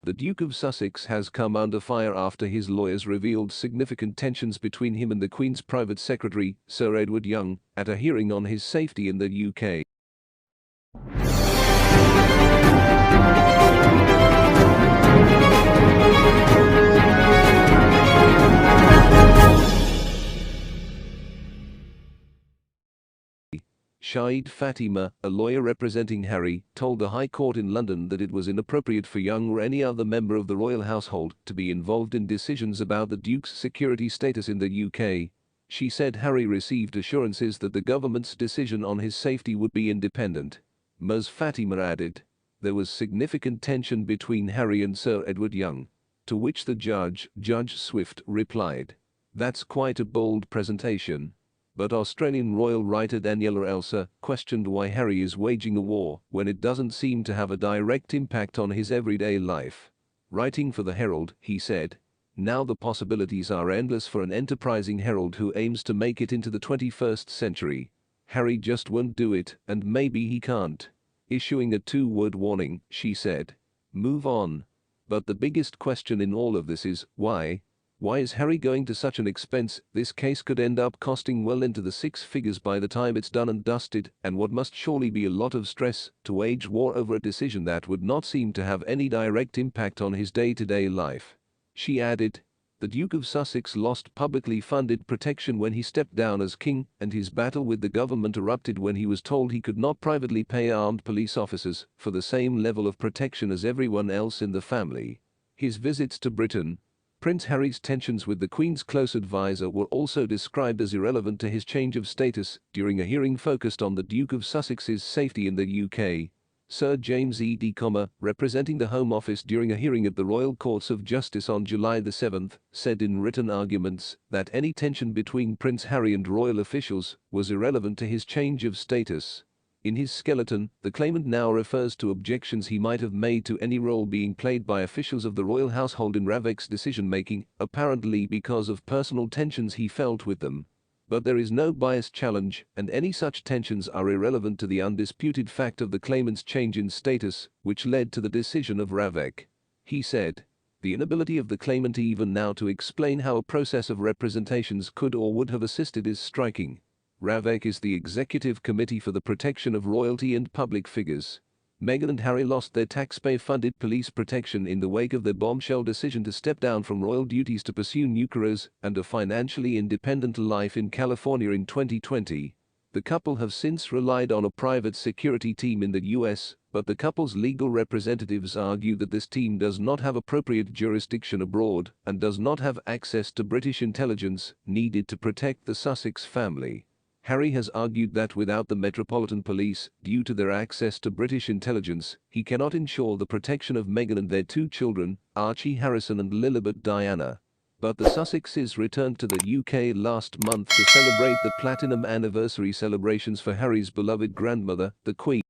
The Duke of Sussex has come under fire after his lawyers revealed significant tensions between him and the Queen's private secretary, Sir Edward Young, at a hearing on his safety in the UK. Shahid Fatima, a lawyer representing Harry, told the High Court in London that it was inappropriate for Young or any other member of the royal household to be involved in decisions about the Duke's security status in the UK. She said Harry received assurances that the government's decision on his safety would be independent. Ms. Fatima added, there was significant tension between Harry and Sir Edward Young, to which the Judge Swift, replied, "That's quite a bold presentation." But Australian royal writer Daniela Elsa questioned why Harry is waging a war when it doesn't seem to have a direct impact on his everyday life. Writing for the Herald, he said, "Now the possibilities are endless for an enterprising herald who aims to make it into the 21st century. Harry just won't do it, and maybe he can't." Issuing a two-word warning, she said, "Move on." But the biggest question in all of this is, why? Why is Harry going to such an expense? This case could end up costing well into the six figures by the time it's done and dusted, and what must surely be a lot of stress to wage war over a decision that would not seem to have any direct impact on his day-to-day life. She added, the Duke of Sussex lost publicly funded protection when he stepped down as king, and his battle with the government erupted when he was told he could not privately pay armed police officers for the same level of protection as everyone else in the family. His visits to Britain. Prince Harry's tensions with the Queen's close advisor were also described as irrelevant to his change of status during a hearing focused on the Duke of Sussex's safety in the UK. Sir James E.D. representing the Home Office during a hearing at the Royal Courts of Justice on July 7, said in written arguments that any tension between Prince Harry and royal officials was irrelevant to his change of status. In his skeleton, the claimant now refers to objections he might have made to any role being played by officials of the royal household in Ravek's decision-making, apparently because of personal tensions he felt with them. But there is no biased challenge, and any such tensions are irrelevant to the undisputed fact of the claimant's change in status, which led to the decision of Ravek. He said, the inability of the claimant even now to explain how a process of representations could or would have assisted is striking. Ravek is the executive committee for the protection of royalty and public figures. Meghan and Harry lost their taxpayer-funded police protection in the wake of their bombshell decision to step down from royal duties to pursue new careers and a financially independent life in California in 2020. The couple have since relied on a private security team in the US, but the couple's legal representatives argue that this team does not have appropriate jurisdiction abroad and does not have access to British intelligence needed to protect the Sussex family. Harry has argued that without the Metropolitan Police, due to their access to British intelligence, he cannot ensure the protection of Meghan and their two children, Archie Harrison and Lilibet Diana. But the Sussexes returned to the UK last month to celebrate the platinum anniversary celebrations for Harry's beloved grandmother, the Queen.